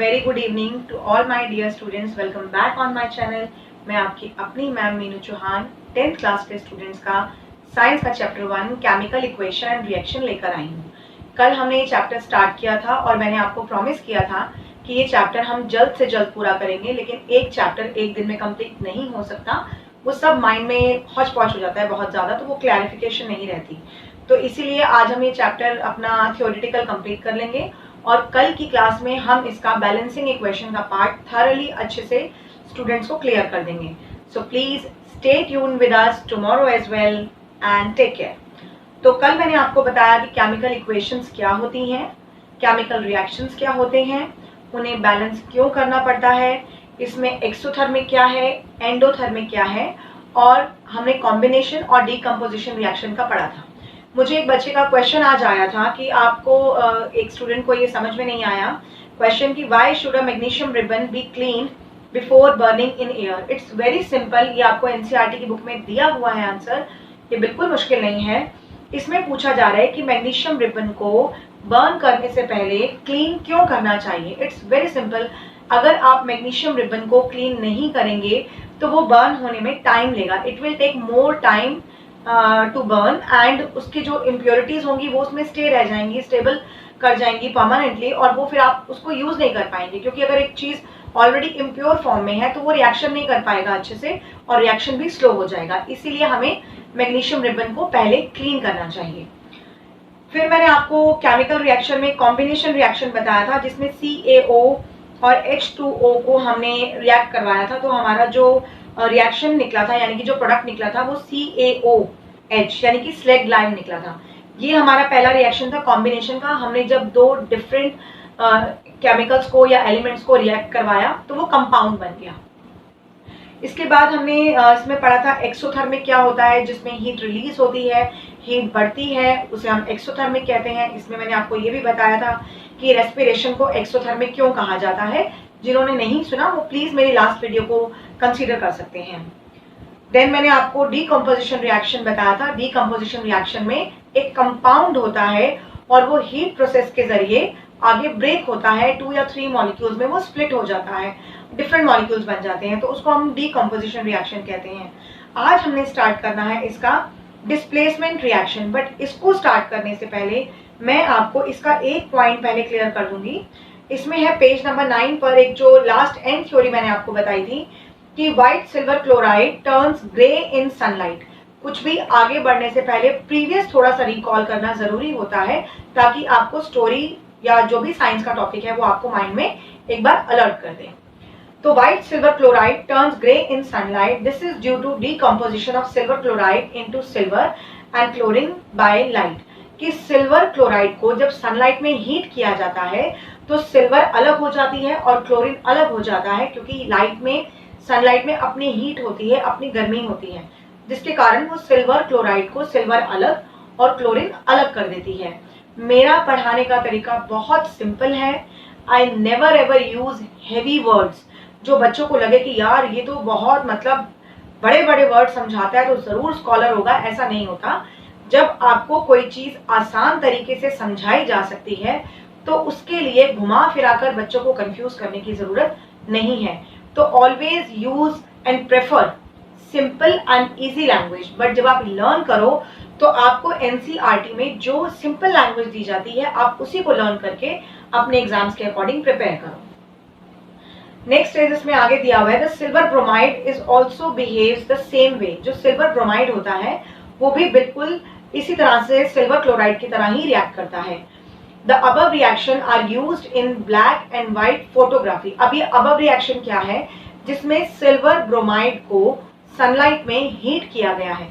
Very good evening to all my dear students. Welcome back on my channel. मैं आपकी अपनी ma'am Meenu Chauhan 10th class के students का science का chapter 1 chemical equation and reaction लेकर आई हूँ। कल हमने ये चैप्टर स्टार्ट किया था और मैंने आपको प्रॉमिस किया था कि ये चैप्टर हम जल्द से जल्द पूरा करेंगे, लेकिन एक चैप्टर एक दिन में कंप्लीट नहीं हो सकता। वो सब माइंड में हौच पौच हो जाता है बहुत ज़्यादा, तो वो क्लैरिफिकेशन नहीं रहती। तो इसीलिए आज हम ये चैप्टर अपना थियोरिटिकल कंप्लीट कर लेंगे और कल की क्लास में हम इसका बैलेंसिंग इक्वेशन का पार्ट थरली अच्छे से स्टूडेंट्स को क्लियर कर देंगे। So please stay tune with us tomorrow as well and take care. तो कल मैंने आपको बताया कि केमिकल इक्वेशंस क्या होती हैं, केमिकल रिएक्शंस क्या होते हैं, उन्हें बैलेंस क्यों करना पड़ता है, इसमें एक्सोथर्मिक क्या है, एंडोथर्मिक क्या है, और हमने कॉम्बिनेशन और डीकम्पोजिशन रिएक्शन का पढ़ा था। मुझे एक बच्चे का क्वेश्चन आज आया था कि आपको एक स्टूडेंट को ये समझ में नहीं आया क्वेश्चन कि why should a magnesium ribbon be cleaned before burning in air. It's very simple, ये आपको एनसीईआरटी की बुक में दिया हुआ है आंसर, ये बिल्कुल मुश्किल नहीं है। इसमें पूछा जा रहा है कि मैग्नीशियम रिबन को बर्न करने से पहले क्लीन क्यों करना चाहिए। इट्स वेरी सिंपल, अगर आप मैग्नीशियम रिबन को क्लीन नहीं करेंगे तो वो बर्न होने में टाइम लेगा। It will take more time to burn and उसकी जो इम्प्योरिटीज होंगी वो उसमें स्टे रह जाएंगी, स्टेबल कर जाएंगी परमानेंटली, और वो फिर आप उसको यूज नहीं कर पाएंगे, क्योंकि अगर एक चीज ऑलरेडी इम्प्योर फॉर्म में है तो वो रिएक्शन नहीं कर पाएगा अच्छे से और रिएक्शन भी स्लो हो जाएगा। इसीलिए हमें मैग्नीशियम रिबन को पहले क्लीन करना चाहिए। फिर मैंने आपको केमिकल रिएक्शन में कॉम्बिनेशन रिएक्शन बताया था, जिसमें CaO और H2O को हमने रिएक्ट करवाया था। तो हमारा जो रिएक्शन निकला था, यानी कि जो प्रोडक्ट निकला था, वो CaOH यानी कि स्लेग लाइम निकला था। ये हमारा पहला रिएक्शन था कॉम्बिनेशन का। हमने जब दो डिफरेंट केमिकल्स को या एलिमेंट्स को रिएक्ट करवाया तो वो कंपाउंड बन गया। इसके बाद हमने इसमें पढ़ा था एक्सोथर्मिक क्या होता है, जिसमें हीट रिलीज होती है, हीट बढ़ती है, उसे हम एक्सोथर्मिक कहते हैं। इसमें मैंने आपको ये भी बताया था कि रेस्पिरेशन को एक्सोथर्मिक क्यों कहा जाता है। जिन्होंने नहीं सुना वो प्लीज मेरी लास्ट वीडियो को कंसीडर कर सकते हैं। देन मैंने आपको डीकम्पोजिशन रिएक्शन बताया था। डीकम्पोजिशन रिएक्शन में एक कंपाउंड होता है और वो हीट प्रोसेस के जरिए आगे ब्रेक होता है, 2 या 3 मॉलिक्यूल्स में वो स्प्लिट हो जाता है, डिफरेंट मॉलिक्यूल्स बन जाते हैं, तो उसको हम डीकम्पोजिशन रिएक्शन कहते हैं। आज हमने स्टार्ट करना है इसका डिस्प्लेसमेंट रिएक्शन, बट इसको स्टार्ट करने से पहले मैं आपको इसका एक पॉइंट पहले क्लियर कर दूंगी। इसमें है पेज नंबर 9 पर एक जो लास्ट एंड थ्योरी मैंने आपको बताई थी कि white silver chloride turns grey in sunlight. कुछ भी आगे बढ़ने से पहले प्रीवियस थोड़ा सा रिकॉल करना जरूरी होता है, ताकि आपको स्टोरी या जो भी साइंस का टॉपिक है वो आपको माइंड में एक बार अलर्ट कर दे। तो white silver chloride turns grey in sunlight. This is due to decomposition of silver chloride into silver and chlorine by light. कि सिल्वर क्लोराइड को जब सनलाइट में हीट किया जाता है तो सिल्वर अलग हो जाती है और क्लोरीन अलग हो जाता है, क्योंकि लाइट में, सनलाइट में अपनी हीट होती है, अपनी गर्मी होती है, जिसके कारण वो सिल्वर क्लोराइड को सिल्वर अलग और क्लोरीन अलग कर देती है। मेरा पढ़ाने का तरीका बहुत सिंपल है। I never ever use heavy words, जो बच्चों को लगे कि यार ये तो बहुत मतलब बड़े बड़े वर्ड समझाता है तो जरूर स्कॉलर होगा, ऐसा नहीं होता। जब आपको कोई चीज आसान तरीके से समझाई जा सकती है तो उसके लिए घुमा फिराकर बच्चों को कंफ्यूज करने की जरूरत नहीं है। तो always use and prefer simple and easy language. But जब आप लर्न करो तो आपको एनसीईआरटी में जो सिंपल लैंग्वेज दी जाती है आप उसी को लर्न करके अपने एग्जाम्स के अकॉर्डिंग प्रिपेयर करो। नेक्स्ट इज इसमें आगे दिया हुआ है the silver bromide is also behaves the same way. जो सिल्वर ब्रोमाइड होता है वो भी बिल्कुल इसी तरह से सिल्वर क्लोराइड की तरह ही रिएक्ट करता है। The above reaction are used in black and white photography. अब ये अबव रिएक्शन क्या है, जिसमें सिल्वर ब्रोमाइड को सनलाइट में हीट किया गया है।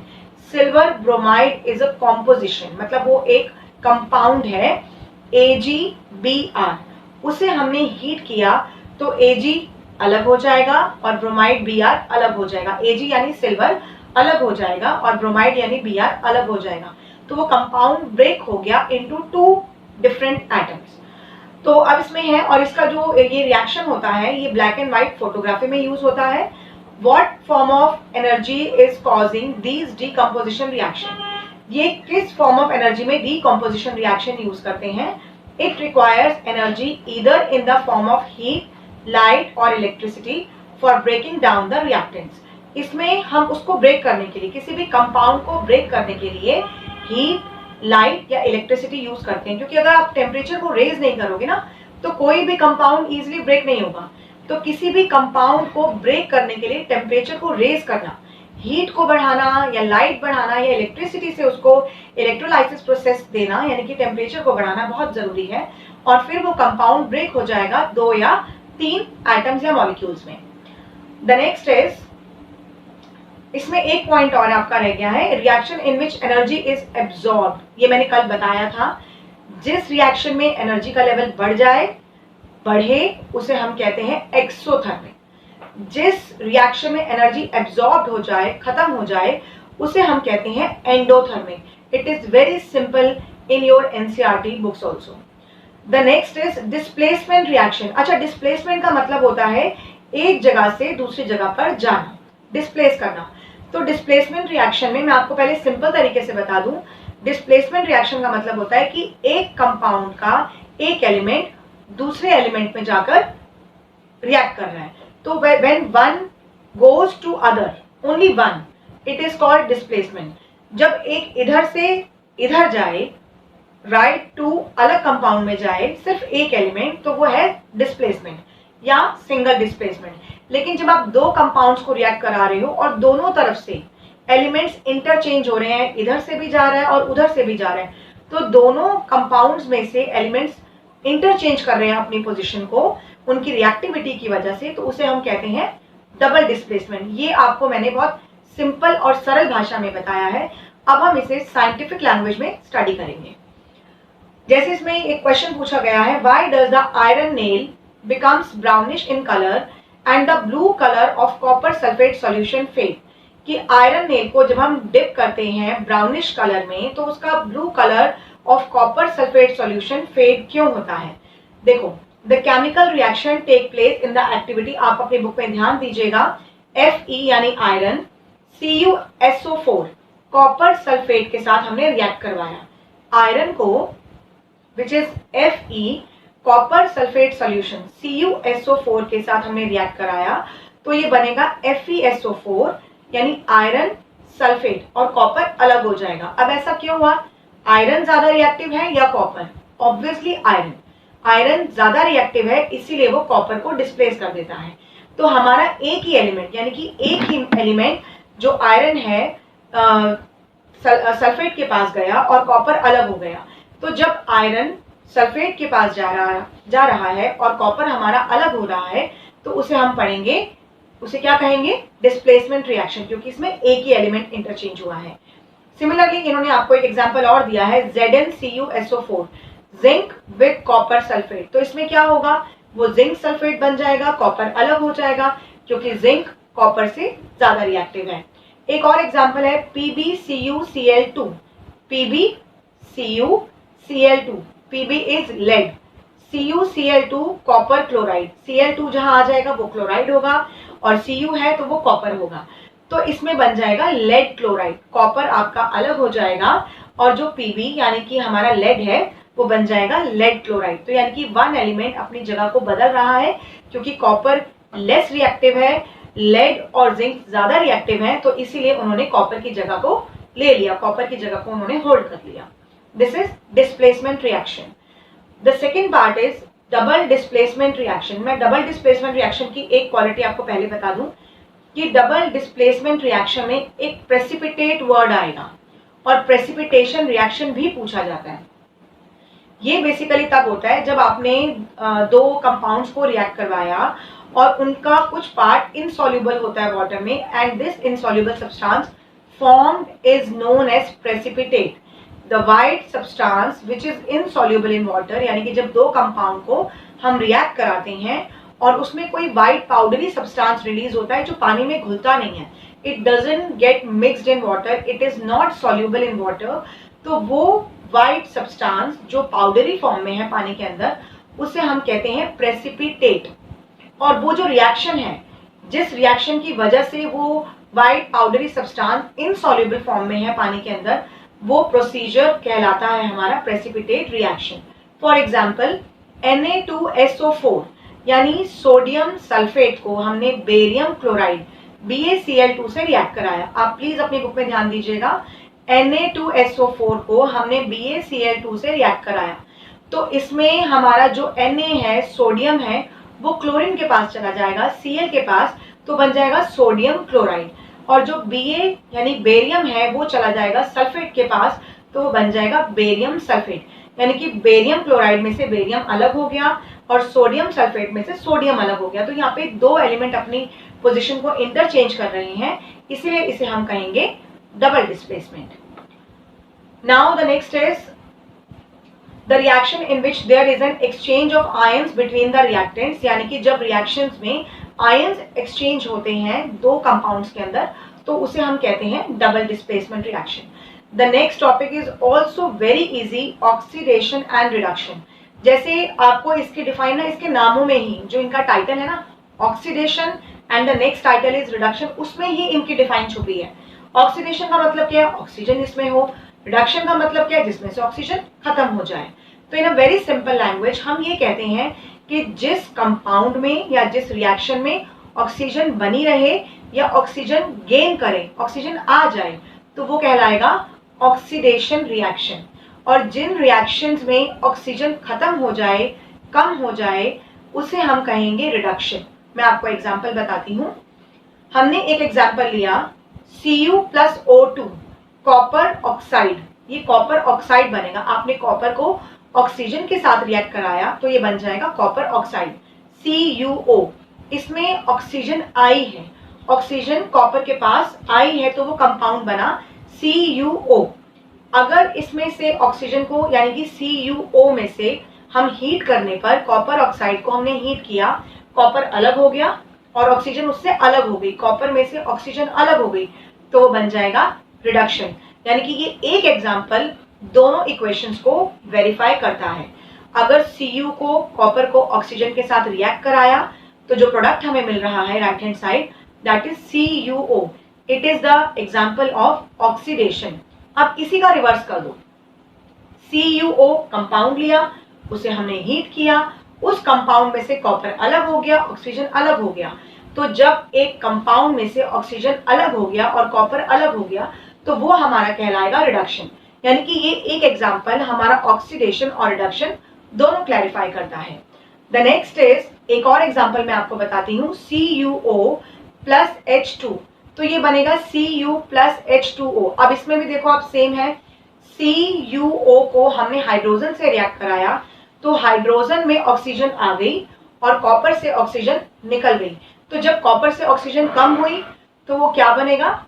Silver bromide is a composition, मतलब वो एक कंपाउंड है AgBr। उसे हमने हीट किया तो Ag अलग हो जाएगा और ब्रोमाइड Br अलग हो जाएगा। Ag यानी सिल्वर अलग हो जाएगा और ब्रोमाइड यानी Br अलग हो जाएगा। तो वो कंपाउंड ब्रेक हो गया इनटू 2 डिफरेंट एटम्स। तो अब इसमें है, और इसका जो ये रिएक्शन होता है ये ब्लैक एंड व्हाइट फोटोग्राफी में यूज होता है। What form of energy is causing these decomposition reaction. ये किस फॉर्म ऑफ एनर्जी में डीकम्पोजिशन रिएक्शन यूज करते हैं, It requires energy either in the form of heat, light or electricity for breaking down the reactants. इसमें हम उसको break करने के लिए, किसी भी कंपाउंड को ब्रेक करने के लिए हीट, लाइट या इलेक्ट्रिसिटी यूज करते हैं, क्योंकि अगर आप टेम्परेचर को रेज नहीं करोगे ना तो कोई भी कंपाउंड इजीली ब्रेक नहीं होगा। तो किसी भी कंपाउंड को ब्रेक करने के लिए टेम्परेचर को रेज करना, हीट को बढ़ाना या लाइट बढ़ाना या इलेक्ट्रिसिटी से उसको इलेक्ट्रोलाइसिस प्रोसेस देना, यानी कि टेम्परेचर को बढ़ाना बहुत जरूरी है, और फिर वो कंपाउंड ब्रेक हो जाएगा 2 या 3 एटम्स या मॉलिक्यूल्स में। द नेक्स्ट इज, इसमें एक पॉइंट और आपका रह गया है, reaction in which energy is absorb. ये मैंने कल बताया था, जिस रिएक्शन में एनर्जी का लेवल बढ़े उसे हम कहते हैं एक्सोथर्मिक। जिस रिएक्शन में एनर्जी एब्जॉर्ब हो जाए, खत्म हो जाए, उसे हम कहते हैं endothermic. It is very simple in your NCERT books also. The next is displacement reaction. अच्छा, डिस्प्लेसमेंट का मतलब होता है एक जगह से दूसरी जगह पर जाना, डिस्प्लेस करना। तो डिस्प्लेसमेंट रिएक्शन में मैं आपको पहले सिंपल तरीके से बता दूं, डिस्प्लेसमेंट रिएक्शन का मतलब होता है कि एक कंपाउंड का एक एलिमेंट दूसरे एलिमेंट में जाकर रिएक्ट कर रहा है। तो when one goes to other, only one, it is called displacement. जब एक इधर से इधर जाए, राइट टू अलग कंपाउंड में जाए, सिर्फ एक एलिमेंट, तो वो है डिस्प्लेसमेंट या सिंगल डिस्प्लेसमेंट। लेकिन जब आप दो कंपाउंड्स को रिएक्ट करा रहे हो और दोनों तरफ से एलिमेंट्स इंटरचेंज हो रहे हैं, इधर से भी जा रहा है और उधर से भी जा रहा है, तो दोनों कंपाउंड्स में से एलिमेंट्स इंटरचेंज कर रहे हैं अपनी पोजीशन को उनकी रिएक्टिविटी की वजह से, तो उसे हम कहते हैं डबल डिस्प्लेसमेंट। ये आपको मैंने बहुत सिंपल और सरल भाषा में बताया है। अब हम इसे साइंटिफिक लैंग्वेज में स्टडी करेंगे। जैसे इसमें एक क्वेश्चन पूछा गया है, why does the iron nail becomes brownish in colour and the blue colour of copper sulphate solution fade. कि आयरन नेल को जब हम डिप करते हैं ब्राउनिश कलर में, तो उसका blue colour of copper sulphate solution fade क्यों होता है? देखो, the chemical reaction take place in the activity, आप अपने बुक में ध्यान दीजिएगा, Fe यानी आयरन, CuSO4 कॉपर सल्फेट के साथ हमने रिएक्ट करवाया। आयरन को which is Fe copper sulphate solution CuSO4 के साथ हमने रिएक्ट कराया, तो ये बनेगा FeSO4 यानी आयरन सल्फेट, और कॉपर अलग हो जाएगा। अब ऐसा क्यों हुआ? आयरन ज्यादा रिएक्टिव है या कॉपर? Obviously iron. आयरन ज्यादा रिएक्टिव है, इसीलिए वो कॉपर को डिस्प्लेस कर देता है। तो हमारा एक ही एलिमेंट, यानी कि एक ही एलिमेंट जो आयरन है सल्फेट के पास गया और कॉपर अलग हो गया। तो जब आयरन सल्फेट के पास जा रहा है और कॉपर हमारा अलग हो रहा है, तो उसे हम पढ़ेंगे, उसे क्या कहेंगे? डिस्प्लेसमेंट रिएक्शन, क्योंकि इसमें एक ही एलिमेंट इंटरचेंज हुआ है। सिमिलरली इन्होंने आपको एक एग्जांपल और दिया है, ZnCuSO4 zinc with copper sulphate. तो इसमें क्या होगा? वो जिंक सल्फेट बन जाएगा, कॉपर अलग हो जाएगा, क्योंकि जिंक कॉपर से ज्यादा रिएक्टिव है। एक और एग्जांपल है PbCuCl2। PbCuCl2, Pb is lead, CuCl2 copper chloride, Cl2 जहां आ जाएगा वो क्लोराइड होगा, और Cu है तो वो कॉपर होगा। तो इसमें बन जाएगा लेड क्लोराइड, कॉपर आपका अलग हो जाएगा, और जो Pb यानी कि हमारा लेड है वो बन जाएगा लेड क्लोराइड। तो यानी कि वन एलिमेंट अपनी जगह को बदल रहा है, क्योंकि कॉपर लेस रिएक्टिव है, लेड और जिंक ज्यादा रिएक्टिव है, तो इसीलिए उन्होंने कॉपर की जगह को ले लिया, कॉपर की जगह को उन्होंने होल्ड कर लिया। This is displacement reaction. The second part is double displacement reaction. मैं डबल डिस्प्लेसमेंट रिएक्शन की एक क्वालिटी आपको पहले बता दूं कि डबल डिस्प्लेसमेंट रिएक्शन में एक प्रेसिपिटेट वर्ड आएगा, और प्रेसिपिटेशन रिएक्शन भी पूछा जाता है। ये बेसिकली तब होता है जब आपने दो कंपाउंड्स को रिएक्ट करवाया और उनका कुछ पार्ट इनसॉल्युबल होता है वाटर में, and this insoluble substance formed is known as precipitate. The white substance which is insoluble in water, यानी कि जब दो कंपाउंड को हम रिएक्ट कराते हैं और उसमें कोई वाइट पाउडरी सब्सटेंस रिलीज होता है जो पानी में घुलता नहीं है, it doesn't get mixed in water, it is not soluble in water, तो वो वाइट सब्सटेंस जो पाउडरी फॉर्म में है पानी के अंदर, उसे हम कहते हैं प्रेसिपिटेट। और वो जो रिएक्शन है, जिस रिएक्शन की वजह से वो white powdery substance insoluble form में है पानी के अंदर, वो प्रोसीजर कहलाता है हमारा precipitate reaction. For example Na2SO4 यानी सोडियम सल्फेट को हमने बेरियम क्लोराइड BaCl2 से रिएक्ट कराया। आप प्लीज अपनी बुक में ध्यान दीजिएगा, Na2SO4 को हमने BaCl2 से रिएक्ट कराया, तो इसमें हमारा जो Na है, सोडियम है, वो क्लोरीन के पास चला जाएगा, Cl के पास, तो बन जाएगा सोडियम क्लोराइड। और जो Ba यानी बेरियम है वो चला जाएगा सल्फेट के पास, तो वो बन जाएगा बेरियम सल्फेट। यानी कि बेरियम क्लोराइड में से बेरियम अलग हो गया और सोडियम सल्फेट में से सोडियम अलग हो गया। तो यहाँ पे दो एलिमेंट अपनी पोजीशन को इंटरचेंज कर रहे हैं, इसीलिए इसे हम कहेंगे double displacement. Now the next is the reaction in which there is an exchange of ions between the reactants, यानी कि जब रिएक्शंस में आयंस एक्सचेंज होते हैं दो कंपाउंड्स के अंदर, तो उसे हम कहते हैं double displacement reaction. The next topic is also very easy, oxidation and reduction. जैसे आपको इसकी डिफाइन है इसके नामों में ही, जो इनका टाइटल है ना oxidation and the next title is reduction, उसमें ही इनकी डिफाइन छुपी है। ऑक्सीडेशन का मतलब क्या है, ऑक्सीजन इसमें हो, रिडक्शन का मतलब क्या है, जिसमें से ऑक्सीजन खत्म हो जाए। तो इन अ वेरी सिंपल लैंग्वेज हम ये कहते हैं कि जिस कंपाउंड में या जिस रिएक्शन में ऑक्सीजन बनी रहे या ऑक्सीजन गेन करे, ऑक्सीजन आ जाए, तो वो कहलाएगा ऑक्सीडेशन रिएक्शन। और जिन रिएक्शंस में ऑक्सीजन खत्म हो जाए, कम हो जाए, उसे हम कहेंगे रिडक्शन। मैं आपको एग्जांपल बताती हूँ। हमने एक एग्जांपल लिया Cu+O2 कॉपर ऑक्साइड, ये कॉपर ऑक्साइड बनेगा। आपने कॉपर को ऑक्सीजन के साथ रिएक्ट कराया तो ये बन जाएगा कॉपर ऑक्साइड CuO। इसमें ऑक्सीजन आई है, ऑक्सीजन कॉपर के पास आई है, तो वो कंपाउंड बना CuO। अगर इसमें से ऑक्सीजन को यानी कि CuO में से हम हीट करने पर, कॉपर ऑक्साइड को हमने हीट किया, कॉपर अलग हो गया और ऑक्सीजन उससे अलग हो गई, कॉपर में से ऑक्सीजन अलग हो गई, तो वो बन जाएगा रिडक्शन। यानी कि ये एक एग्जांपल दोनों इक्वेशंस को वेरीफाई करता है। अगर Cu को, कॉपर को ऑक्सीजन के साथ रिएक्ट कराया, तो जो प्रोडक्ट हमें मिल रहा है right hand side, that is CuO। It is the example of oxidation. अब इसी का रिवर्स कर दो, CuO कंपाउंड लिया, उसे हमने हीट किया, उस कंपाउंड में से कॉपर अलग हो गया, ऑक्सीजन अलग हो गया। तो जब एक कंपाउंड में से ऑक्सीजन अलग हो गया और कॉपर अलग हो गया, तो वो हमारा कहलाएगा रिडक्शन। यानी कि ये एक एग्जांपल हमारा ऑक्सीडेशन और रिडक्शन दोनों क्लैरिफाई करता है। द नेक्स्ट इज, एक और एग्जांपल मैं आपको बताती हूँ, CuO+H2। तो ये बनेगा Cu+H2O। अब इसमें भी देखो आप सेम है, CuO को हमने हाइड्रोजन से रिएक्ट कराया, तो हाइड्रोजन में ऑक्सीजन आ गई और कॉपर से ऑक्सीजन निकल गई। तो जब कॉपर से ऑक्सीजन कम हुई तो वो क्या बनेगा,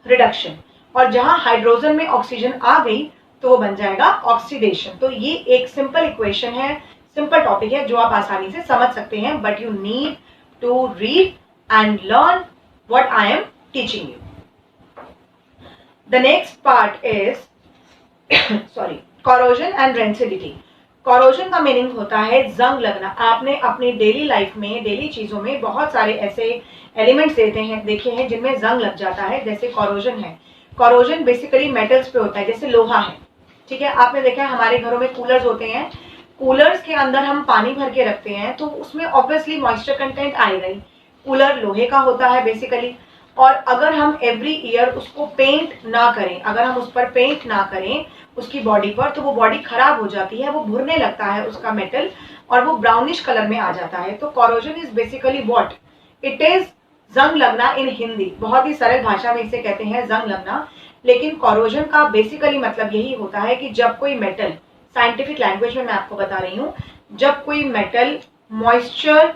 रिडक्शन। और जहां हाइड्रोजन में ऑक्सीजन आ गई तो वो बन जाएगा ऑक्सीडेशन। तो ये एक सिंपल इक्वेशन है, सिंपल टॉपिक है जो आप आसानी से समझ सकते हैं, but you need to read and learn what I am teaching you. The next part is sorry, corrosion and rancidity. Corrosion का मीनिंग होता है जंग लगना। आपने अपनी डेली लाइफ में, डेली चीजों में बहुत सारे ऐसे एलिमेंट्स देखे हैं जिनमें जंग लग जाता है, जैसे कॉरोजन है। कॉरोजन बेसिकली मेटल्स पे होता है, जैसे लोहा है, ठीक है। आपने देखा है हमारे घरों में कूलर्स होते हैं, कूलर्स के अंदर हम पानी भर के रखते हैं तो उसमें ऑब्वियसली मॉइस्चर कंटेंट आएगा ही। कूलर लोहे का होता है बेसिकली, और अगर हम एवरी ईयर उसको पेंट ना करें, अगर हम उस पर पेंट ना करें उसकी बॉडी पर, तो वो बॉडी खराब हो जाती है, वो भुरने लगता है उसका मेटल और वो ब्राउनिश कलर में आ जाता है। तो corrosion is basically what, it is जंग लगना इन हिंदी। बहुत ही सरल भाषा में इसे कहते हैं जंग लगना, लेकिन कॉरोजन का बेसिकली मतलब यही होता है कि जब कोई मेटल, साइंटिफिक लैंग्वेज में मैं आपको बता रही हूँ, जब कोई मेटल मॉइस्चर,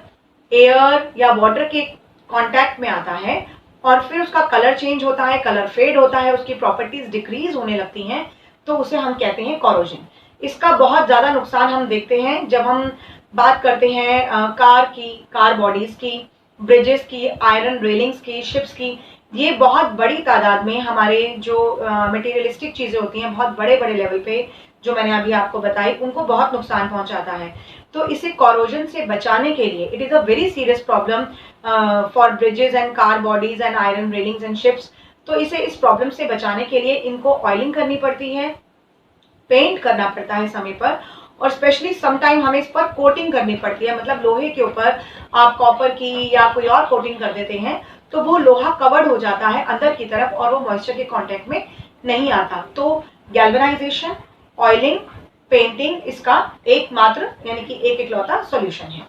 एयर या वाटर के कांटेक्ट में आता है और फिर उसका कलर चेंज होता है, कलर फेड होता है, उसकी प्रॉपर्टीज डिक्रीज होने लगती हैं, तो उसे हम कहते हैं कॉरोजन। इसका बहुत ज्यादा नुकसान हम देखते हैं जब हम बात करते हैं कार की, कार बॉडीज की, ब्रिजेस की, आयरन रेलिंग्स की, शिप्स की। ये बहुत बड़ी तादाद में हमारे जो मटेरियलिस्टिक चीजें होती हैं, बहुत बड़े बड़े लेवल पे, जो मैंने अभी आपको बताई, उनको बहुत नुकसान पहुंचाता है। तो इसे कॉरोजन से बचाने के लिए, it is a very serious problem for bridges and car bodies and iron railings and ships. तो इसे, इस प्रॉब्लम से बचाने के लिए इनको ऑयलिंग करनी पड़ती है, पेंट करना पड़ता है समय पर, और स्पेशली समटाइम हमें इस पर कोटिंग करनी पड़ती है, मतलब लोहे के ऊपर आप कॉपर की या कोई और कोटिंग कर देते हैं तो वो लोहा कवर्ड हो जाता है अंदर की तरफ और वो मॉइस्चर के कांटेक्ट में नहीं आता। तो गैल्वेनाइजेशन, ऑयलिंग, पेंटिंग इसका एकमात्र यानी कि एक इकलौता सॉल्यूशन है।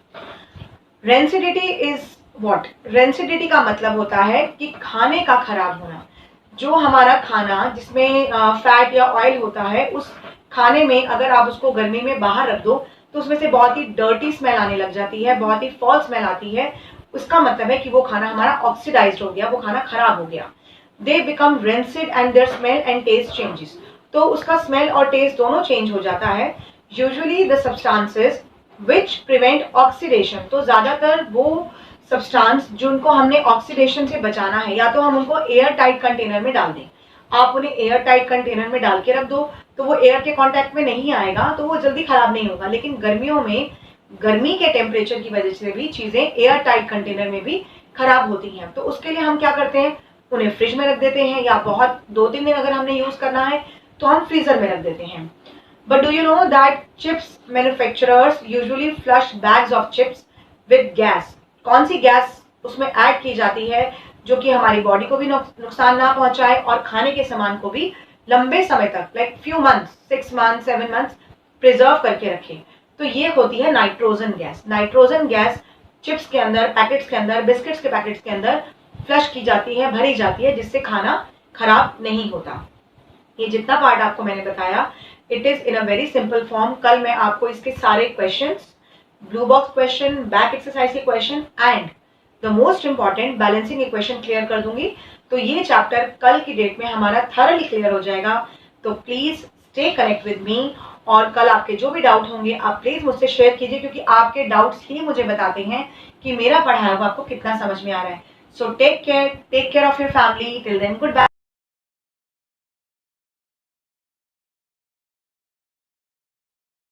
Rancidity is what? रेंसिडिटी का मतलब होता है कि खाने का खराब होना। जो हमारा खाना जिसमें फैट या ऑयल होता है, उस खाने में अगर आप उसको गर्मी में बाहर रख दो तो उसमें से बहुत ही डर्टी स्मेल आने लग जाती है, बहुत ही फॉल स्मेल आती है। उसका मतलब है कि वो खाना हमारा ऑक्सीडाइज्ड हो गया, वो खाना खराब हो गया। They become rancid and their smell and taste changes. तो उसका स्मेल और टेस्ट दोनों चेंज हो जाता है। Usually the substances which prevent oxidation, तो ज्यादातर वो सब्सटेंस जिनको हमने ऑक्सीडेशन से बचाना है, या तो हम उनको एयर टाइट कंटेनर में डाल दें। आप उन्हें एयर टाइट कंटेनर में डाल के रख दो तो वो एयर के कांटेक्ट में नहीं आएगा, तो वो जल्दी खराब नहीं होगा। लेकिन गर्मियों में गर्मी के टेम्परेचर की वजह से भी चीजें एयर टाइट कंटेनर में भी खराब होती हैं। तो उसके लिए हम क्या करते हैं, उन्हें फ्रिज में रख देते हैं, या बहुत 2-3 दिन अगर हमने यूज करना है तो हम फ्रीजर में रख देते हैं। But do you know that chips manufacturers usually flush bags of chips with gas? कौन सी गैस उसमें ऐड की जाती है जो कि हमारी बॉडी को भी नुकसान ना पहुंचाए और खाने के सामान को भी लंबे समय तक, like few months, 6 months, 7 months preserve करके रखे। तो ये होती है nitrogen gas. Nitrogen gas chips के अंदर, पैकेट्स के अंदर, बिस्किट्स के पैकेट्स के अंदर फ्लश की जाती है, भरी जाती है, जिससे खाना खराब नहीं होता। ये जितना पार्ट आपको मैंने बताया, it is in a very simple form. कल मैं आपको इसके सारे questions, blue box question, back exercise के question and the most important balancing equation clear कर दूंगी। तो ये चैप्टर कल की डेट में हमारा थरली क्लियर हो जाएगा। तो please stay connect with me, और कल आपके जो भी डाउट होंगे आप प्लीज मुझसे शेयर कीजिए, क्योंकि आपके डाउट्स ही मुझे बताते हैं कि मेरा पढ़ाया हुआ आपको कितना समझ में आ रहा है। So take care of your family. Till then, good bye.